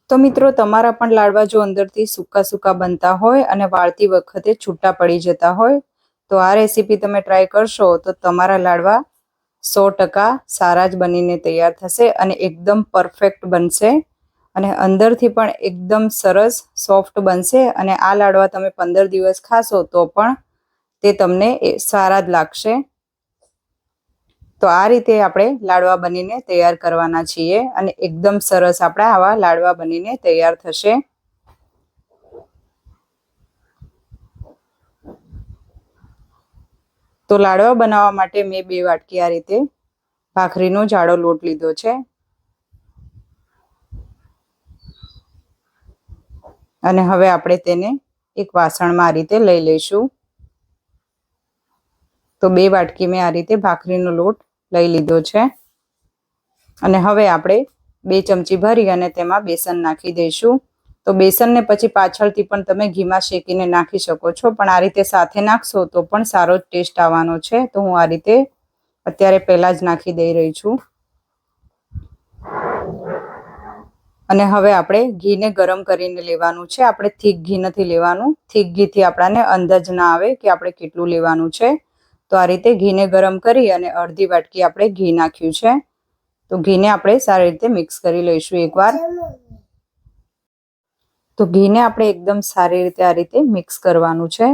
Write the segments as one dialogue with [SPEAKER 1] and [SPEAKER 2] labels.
[SPEAKER 1] તો મિત્રો તમારા પણ લાડવા જો અંદરથી સૂકા સૂકા બનતા હોય અને વાળતી વખતે છૂટા પડી જતા હોય તો આ રેસીપી તમે ટ્રાય કરશો તો તમારા લાડવા 100% સારા જ બનીને તૈયાર થશે અને એકદમ પરફેક્ટ બનશે અને અંદરથી પણ એકદમ સરસ સોફ્ટ બનશે અને આ લાડવા તમે 15 દિવસ ખાશો તો પણ તે તમને સારા જ લાગશે। તો આ રીતે આપણે લાડવા બનીને તૈયાર કરવાના છીએ અને એકદમ સરસ આપણા આવા લાડવા બનીને તૈયાર થશે। તો લાડવા બનાવવા માટે મેં 2 વાટકી આ રીતે ભાખરીનો જાડો લોટ લીધો છે અને હવે આપણે તેને એક વાસણમાં આ રીતે લઈ લઈશું। તો 2 વાટકી મેં આ રીતે ભાખરીનો લોટ લઈ લીધો છે અને હવે આપણે 2 ચમચી ભરી અને તેમાં બેસન નાખી દઈશું। તો બેસનને પછી પાછળથી પણ તમે ઘીમાં શેકીને નાખી શકો છો પણ આ રીતે સાથે નાખશો તો પણ સારો ટેસ્ટ આવવાનો છે। તો હું આ રીતે અત્યારે પહેલા જ નાખી દઈ રહી છું અને હવે આપણે ઘીને ગરમ કરીને લેવાનું છે। આપણે થીક ઘી નથી લેવાનું, થીક ઘીથી આપણાને અંદાજ ના આવે કે આપણે કેટલું લેવાનું છે। તો આ રીતે ઘીને ગરમ કરી અને અડધી વાટકી આપણે ઘી નાખ્યું છે। તો ઘીને આપણે સારી રીતે મિક્સ કરી લઈશું એકવાર। તો ઘીને આપણે એકદમ સારી રીતે આ રીતે મિક્સ કરવાનું છે।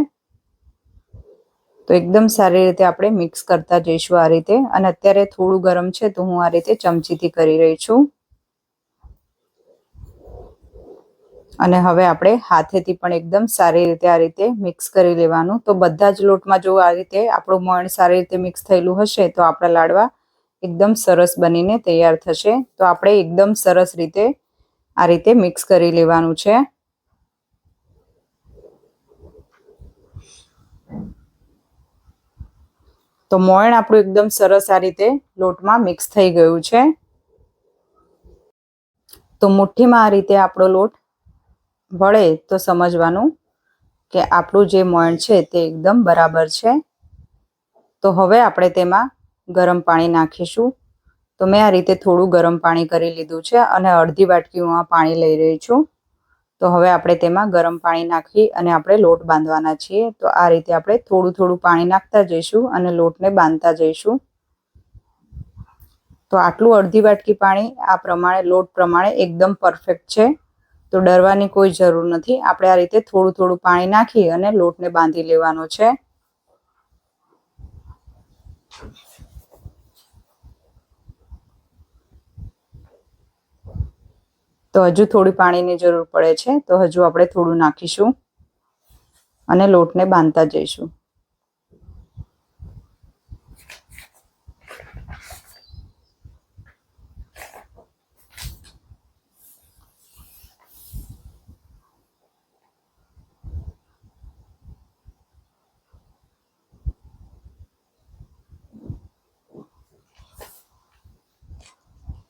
[SPEAKER 1] તો એકદમ સારી રીતે આપણે મિક્સ કરતા જઈશું આ રીતે અને અત્યારે થોડું ગરમ છે તો હું આ રીતે ચમચીથી કરી રહી છું અને હવે આપણે હાથેથી પણ એકદમ સારી રીતે આ રીતે મિક્સ કરી લેવાનું। તો બધા જ લોટમાં જો આ રીતે આપણું મોણ સારી રીતે મિક્સ થયેલું હશે તો આપણા લાડવા એકદમ સરસ બનીને તૈયાર થશે। તો આપણે એકદમ સરસ રીતે આ રીતે મિક્સ કરી લેવાનું છે। તો મોણ આપણું એકદમ સરસ આ રીતે લોટમાં મિક્સ થઈ ગયું છે। તો મુઠ્ઠીમાં આ રીતે આપણો લોટ વળે તો સમજવાનું કે આપણું જે મોણ છે તે એકદમ બરાબર છે। તો હવે આપણે તેમાં ગરમ પાણી નાખીશું। તો મેં આ રીતે થોડું ગરમ પાણી કરી લીધું છે અને અડધી વાટકી હું આ પાણી લઈ રહી છું। તો હવે આપણે તેમાં ગરમ પાણી નાખી અને આપણે લોટ બાંધવાના છીએ। તો આ રીતે આપણે થોડું થોડું પાણી નાખતા જઈશું અને લોટને બાંધતા જઈશું। તો આટલું અડધી વાટકી પાણી આ પ્રમાણે લોટ પ્રમાણે એકદમ પરફેક્ટ છે। તો ડરવાની કોઈ જરૂર નથી। આપણે આ રીતે થોડું થોડું પાણી નાખી અને લોટને બાંધી લેવાનો છે। તો હજુ થોડી પાણીની જરૂર પડે છે તો હજુ આપણે થોડું નાખીશું અને લોટને બાંધતા જઈશું।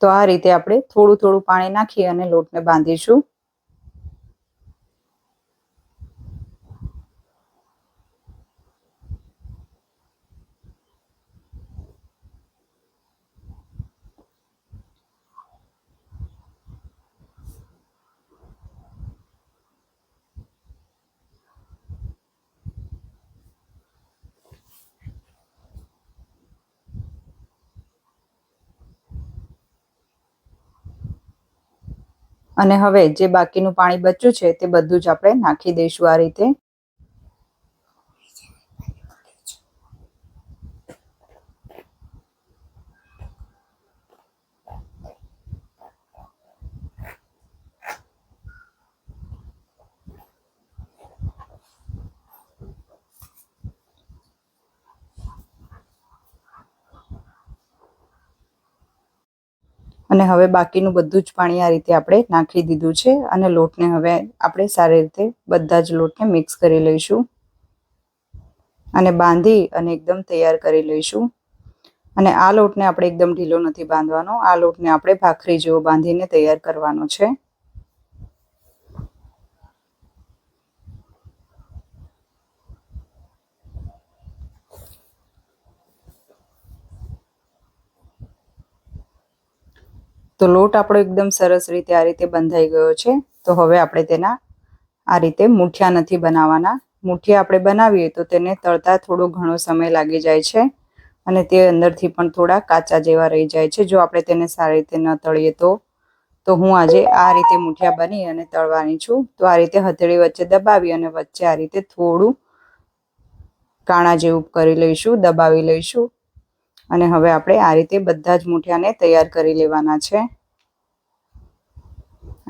[SPEAKER 1] તો આ રીતે આપણે થોડું થોડું પાણી નાખી અને લોટને બાંધીશું। અને હવે જે બાકીનું પાણી બચ્યું છે તે બધું જ આપણે નાખી દઈશું આ રીતે। અને હવે બાકીનું બધું જ પાણી આ રીતે આપણે નાખી દીધું છે અને લોટને હવે આપણે સારી રીતે બધા જ લોટને મિક્સ કરી લઈશું અને બાંધી અને એકદમ તૈયાર કરી લઈશું। અને આ લોટને આપણે એકદમ ઢીલો નથી બાંધવાનો, આ લોટને આપણે ભાખરી જેવો બાંધીને તૈયાર કરવાનો છે। તો લોટ આપણો એકદમ સરસ રીતે આ રીતે બંધાઈ ગયો છે. તો હવે આપણે તેના આ રીતે મૂઠિયા નથી બનાવવાના. મૂઠિયા આપણે બનાવીએ તો તેને તળતા થોડો ઘણો સમય લાગી જાય છે અને તે અંદરથી પણ થોડા કાચા જેવા રહી જાય છે જો આપણે તેને સારી રીતે ન તળીએ તો હું આજે આ રીતે મૂઠિયા બની અને તળવાની છું. તો આ રીતે હથેળી વચ્ચે દબાવી અને વચ્ચે આ રીતે થોડું કાણા જેવું કરી લઈશું, દબાવી લઈશું. અને હવે આપણે આ રીતે બધા જ મૂઠિયાને તૈયાર કરી લેવાના છે.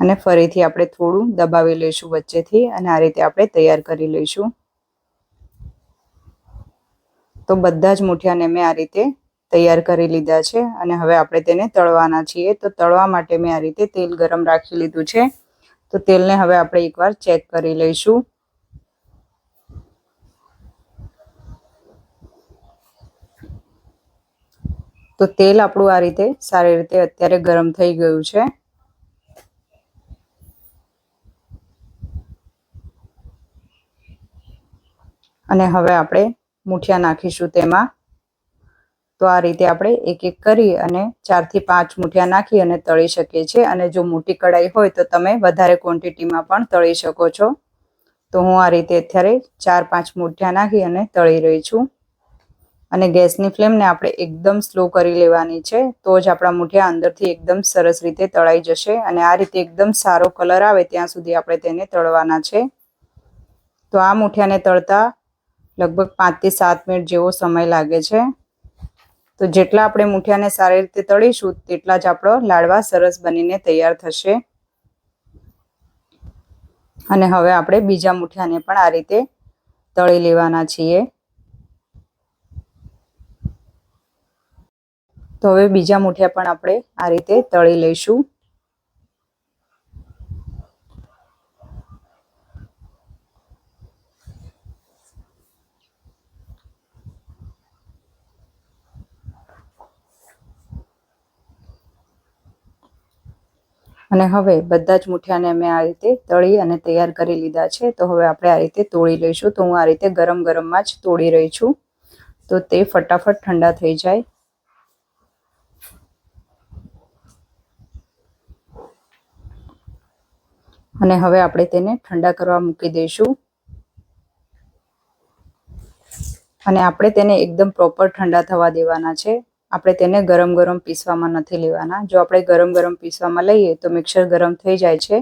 [SPEAKER 1] અને ફરીથી આપણે થોડું દબાવી લઈશું વચ્ચેથી અને આ રીતે આપણે તૈયાર કરી લઈશું. તો બધા જ મૂઠિયાને મેં આ રીતે તૈયાર કરી લીધા છે અને હવે આપણે તેને તળવાના છીએ. તો તળવા માટે મેં આ રીતે તેલ ગરમ રાખી લીધું છે. તો તેલને હવે આપણે એકવાર ચેક કરી લઈશું. તો તેલ આપણું આ રીતે સારી રીતે અત્યારે ગરમ થઈ ગયું છે. અને હવે આપણે મૂઠિયા નાખીશું તેમાં. તો આ રીતે આપણે એક એક કરી અને 4 થી 5 મૂઠિયા નાખી અને તળી શકીએ છીએ. અને જો મોટી કઢાઈ હોય તો તમે વધારે ક્વોન્ટિટીમાં પણ તળી શકો છો. તો હું આ રીતે અત્યારે 4-5 મૂઠિયા નાખી અને તળી રહી છું. અને ગેસની ફ્લેમને આપણે એકદમ સ્લો કરી લેવાની છે. તો જ આપણા મૂઠિયા અંદરથી એકદમ સરસ રીતે તળાઈ જશે. અને આ રીતે એકદમ સારો કલર આવે ત્યાં સુધી આપણે તેને તળવાના છે. તો આ મૂઠિયાને તળતા લગભગ 5 થી 7 મિનિટ જેવો સમય લાગે છે. તો જેટલા આપણે મૂઠિયાને સારી રીતે તળીશું તેટલા જ આપણો લાડવા સરસ બનીને તૈયાર થશે. અને હવે આપણે બીજા મૂઠિયાને પણ આ રીતે તળી લેવાના છીએ. તો હવે બીજા મૂઠિયા પણ આપણે આ રીતે તળી લઈશું. અને હવે બધા જ મૂઠિયાને મેં આ રીતે તળી અને તૈયાર કરી લીધા છે. તો હવે આપણે આ રીતે તોડી લઈશું. તો હું આ રીતે ગરમ ગરમમાં જ તોડી રહી છું. તો તે ફટાફટ ઠંડા થઈ જાય. અને હવે આપણે તેને ઠંડા કરવા મૂકી દઈશું. અને આપણે તેને એકદમ પ્રોપર ઠંડા થવા દેવાના છે. આપણે તેને ગરમ ગરમ પીસવામાં નથી લેવાના. જો આપણે ગરમ ગરમ પીસવામાં લઈએ તો મિક્સર ગરમ થઈ જાય છે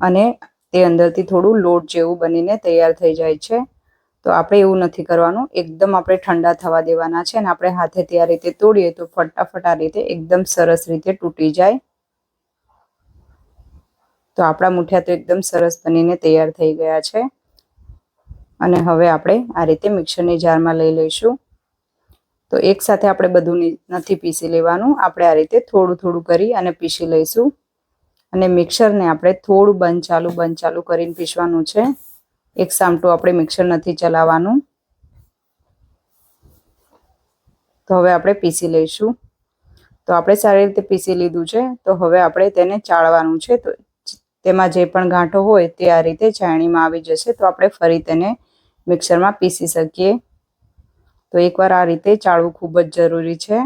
[SPEAKER 1] અને તે અંદરથી થોડું લોટ જેવું બનીને તૈયાર થઈ જાય છે. તો આપણે એવું નથી કરવાનું. એકદમ આપણે ઠંડા થવા દેવાના છે અને આપણે હાથેથી આ રીતે તોડીએ તો ફટાફટ આ રીતે એકદમ સરસ રીતે તૂટી જાય. તો આપણા મૂઠિયા તો એકદમ સરસ બનીને તૈયાર થઈ ગયા છે. અને હવે આપણે આ રીતે મિક્સરની જારમાં લઈ લઈશું. તો એકસાથે આપણે બધું નથી પીસી લેવાનું. આપણે આ રીતે થોડું થોડું કરી અને પીસી લઈશું. અને મિક્સરને આપણે થોડું બંધ ચાલુ કરીને પીસવાનું છે. એક સામટું આપણે મિક્સર નથી ચલાવવાનું. તો હવે આપણે પીસી લઈશું. તો આપણે સારી રીતે પીસી લીધું છે. તો હવે આપણે તેને ચાળવાનું છે. તો તેમાં જે પણ ગાંઠો હોય તે આ રીતે ચાળણીમાં આવી જશે. તો આપણે ફરી તેને મિક્સરમાં પીસી શકીએ. તો એકવાર આ રીતે ચાળવું ખૂબ જ જરૂરી છે.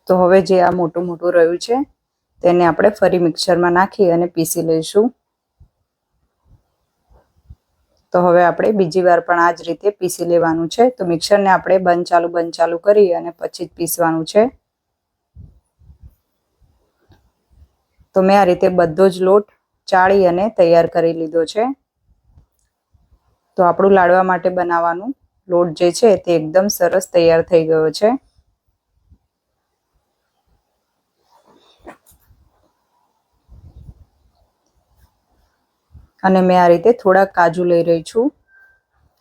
[SPEAKER 1] તો હવે જે આ મોટું મોટું રહ્યું છે તેને આપણે ફરી મિક્સરમાં નાખી અને પીસી લઈશું. તો હવે આપણે બીજી વાર પણ આ જ રીતે પીસી લેવાનું છે. તો મિક્સરને આપણે બંધ ચાલુ કરી અને પછી જ પીસવાનું છે. તો મેં આ રીતે બધો જ લોટ ચાળી અને તૈયાર કરી લીધો છે. તો આપણું લાડવા માટે બનાવવાનું લોટ જે છે તે એકદમ સરસ તૈયાર થઈ ગયો છે. અને મેં આ રીતે થોડા કાજુ લઈ રહી છું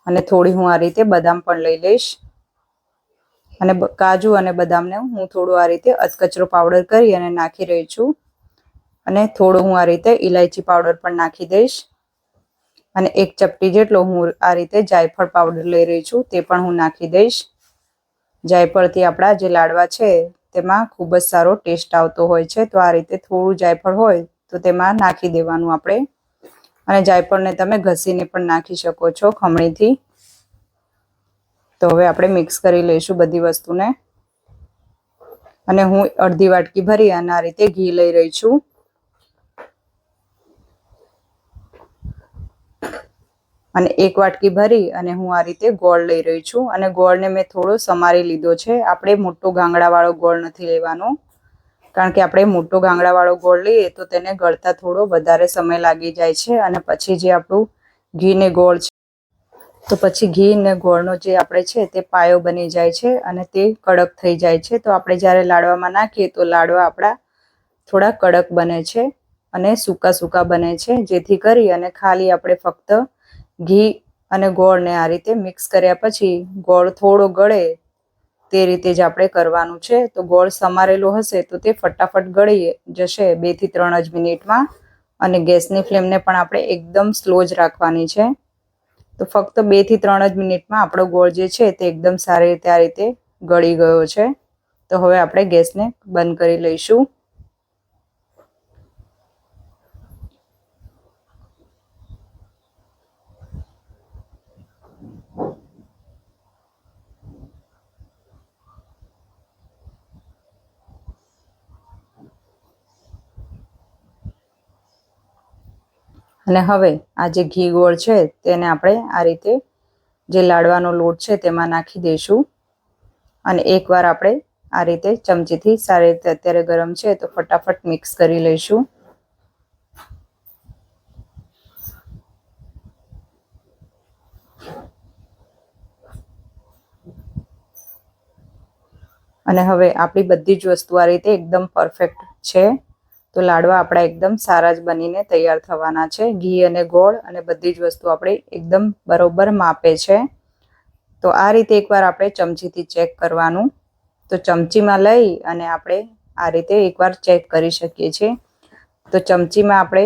[SPEAKER 1] અને થોડી હું આ રીતે બદામ પણ લઈ લઈશ. અને કાજુ અને બદામને હું થોડું આ રીતે અધકચરો પાવડર કરી અને નાખી રહી છું. અને થોડું હું આ રીતે ઇલાયચી પાવડર પણ નાખી દઈશ. અને 1 ચપટી જેટલો હું આ રીતે જાયફળ પાવડર લઈ રહી છું, તે પણ હું નાખી દઈશ. જાયફળથી આપણા જે લાડવા છે તેમાં ખૂબ જ સારો ટેસ્ટ આવતો હોય છે. તો આ રીતે થોડું જાયફળ હોય તો તેમાં નાખી દેવાનું આપણે. અને જાયફળને તમે ઘસીને પણ નાખી શકો છો ખમણીથી. તો હવે આપણે મિક્સ કરી લઈશું બધી વસ્તુને. અને હું અડધી વાટકી ભરી અને આ રીતે ઘી લઈ રહી છું. અને 1 વાટકી ભરી અને હું આ રીતે ગોળ લઈ રહી છું. અને ગોળને મેં થોડો સમારી લીધો છે. આપણે મોટો ગાંગડાવાળો ગોળ નથી લેવાનો, કારણ કે આપણે મોટો ગાંગડાવાળો ગોળ લઈએ તો તેને ગળતા થોડો વધારે સમય લાગી જાય છે. અને પછી જે આપણું ઘી ને ગોળ છે, તો પછી ઘી ને ગોળનો જે આપણે છે તે પાયો બની જાય છે અને તે કડક થઈ જાય છે. તો આપણે જ્યારે લાડવામાં નાખીએ તો લાડવા આપણા થોડા કડક બને છે અને સૂકા સૂકા બને છે. જેથી કરી અને ખાલી આપણે ફક્ત ઘી અને ગોળને આ રીતે મિક્સ કર્યા પછી ગોળ થોડો ગળે તે રીતે જ આપણે કરવાનું છે. તો ગોળ સમારેલો હશે તો તે ફટાફટ ગળી જશે 2 થી 3 જ મિનિટમાં. અને ગેસની ફ્લેમને પણ આપણે એકદમ સ્લો જ રાખવાની છે. તો ફક્ત 2 થી 3 જ મિનિટમાં આપણો ગોળ જે છે તે એકદમ સારી રીતે આ રીતે ગળી ગયો છે. તો હવે આપણે ગેસને બંધ કરી લઈશું. અને હવે આ જે ઘી ગોળ છે તેને આપણે આ રીતે જે લાડવાનો લોટ છે તેમાં નાખી દઈશું. અને એકવાર આપણે આ રીતે ચમચીથી સારી રીતે, અત્યારે ગરમ છે તો ફટાફટ મિક્સ કરી લઈશું. અને હવે આપણી બધી જ વસ્તુ આ રીતે એકદમ પરફેક્ટ છે. તો લાડવા આપણા એકદમ સારા જ બનીને તૈયાર થવાના છે. ઘી અને ગોળ અને બધી જ વસ્તુ આપણે એકદમ બરોબર માપે છે. તો આ રીતે એકવાર આપણે ચમચીથી ચેક કરવાનું. તો ચમચીમાં લઈ અને આપણે આ રીતે એકવાર ચેક કરી શકીએ છીએ. તો ચમચીમાં આપણે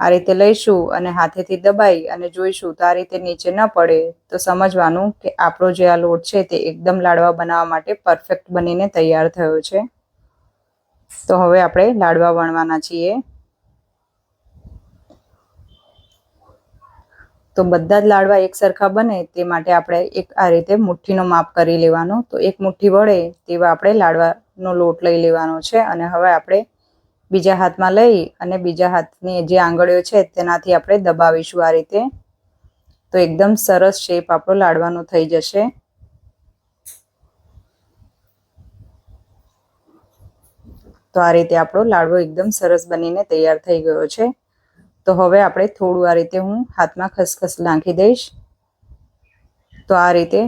[SPEAKER 1] આ રીતે લઈશું અને હાથેથી દબાઈ અને જોઈશું તો આ રીતે નીચે ન પડે તો સમજવાનું કે આપણો જે આ લોટ છે તે એકદમ લાડવા બનાવવા માટે પરફેક્ટ બનીને તૈયાર થયો છે. તો હવે આપણે લાડવા વણવાના છીએ. તો બધા જ લાડવા એક સરખા બને તે માટે આપણે એક આ રીતે મુઠ્ઠીનો માપ કરી લેવાનો. તો 1 મુઠ્ઠી વળે તેવા આપણે લાડવાનો લોટ લઈ લેવાનો છે. અને હવે આપણે બીજા હાથમાં લઈ અને બીજા હાથની જે આંગળીઓ છે તેનાથી આપણે દબાવીશું આ રીતે. તો એકદમ સરસ શેપ આપણો લાડવાનો થઈ જશે. તો આ રીતે આપણો લાડવો એકદમ સરસ બનીને તૈયાર થઈ ગયો છે. તો હવે આપણે થોડું આ રીતે હું હાથમાં ખસખસ નાખી દઈશ. તો આ રીતે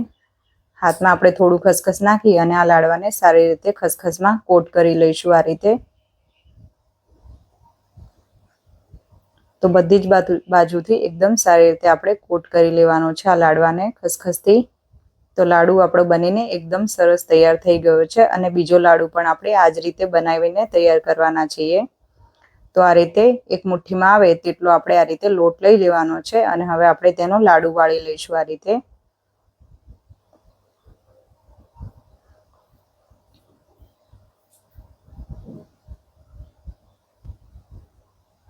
[SPEAKER 1] હાથમાં આપણે થોડું ખસખસ નાખી અને આ લાડવાને સારી રીતે ખસખસમાં કોટ કરી લઈશું આ રીતે. તો બધી જ બાજુથી એકદમ સારી રીતે આપણે કોટ કરી લેવાનો છે આ લાડવાને ખસખસથી. તો લાડુ આપણો બનીને એકદમ સરસ તૈયાર થઈ ગયો છે. અને બીજો લાડુ પણ આપણે આ જ રીતે બનાવીને તૈયાર કરવાના છીએ. તો આ રીતે 1 મુઠ્ઠીમાં આવે તેટલો આપણે આ રીતે લોટ લઈ લેવાનો છે. અને હવે આપણે તેનો લાડુ વાળી લઈશું આ રીતે.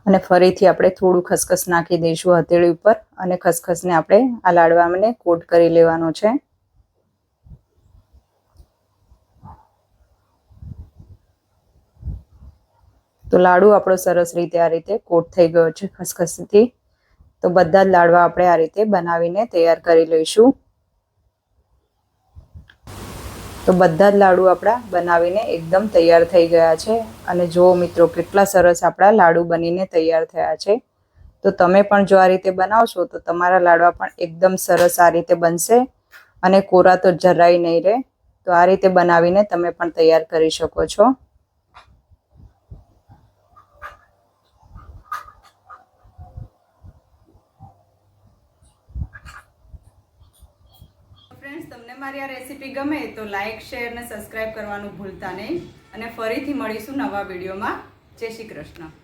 [SPEAKER 1] અને ફરીથી આપણે થોડું ખસખસ નાખી દઈશું હથેળી ઉપર. અને ખસખસને આપણે આ લાડવાને કોટ કરી લેવાનો છે. તો લાડુ આપણો સરસ રીતે આ રીતે કોટ થઈ ગયો છે ખસખસથી. તો બધા જ લાડવા આપણે આ રીતે બનાવીને તૈયાર કરી લઈશું. તો બધા જ લાડુ આપણા બનાવીને એકદમ તૈયાર થઈ ગયા છે. અને જુઓ મિત્રો કેટલા સરસ આપણા લાડુ બનીને તૈયાર થયા છે. તો તમે પણ જો આ રીતે બનાવશો તો તમારા લાડવા પણ એકદમ સરસ આ રીતે બનશે અને કોરા તો જરાય નહીં રહે. તો આ રીતે બનાવીને તમે પણ તૈયાર કરી શકો છો. ફ્રેન્ડ્સ, તમને મારી આ રેસીપી ગમે તો લાઈક, શેર અને સબસ્ક્રાઈબ કરવાનું ભૂલતા નહીં. અને ફરીથી મળીશું નવા વિડીયોમાં. જય શ્રી કૃષ્ણ.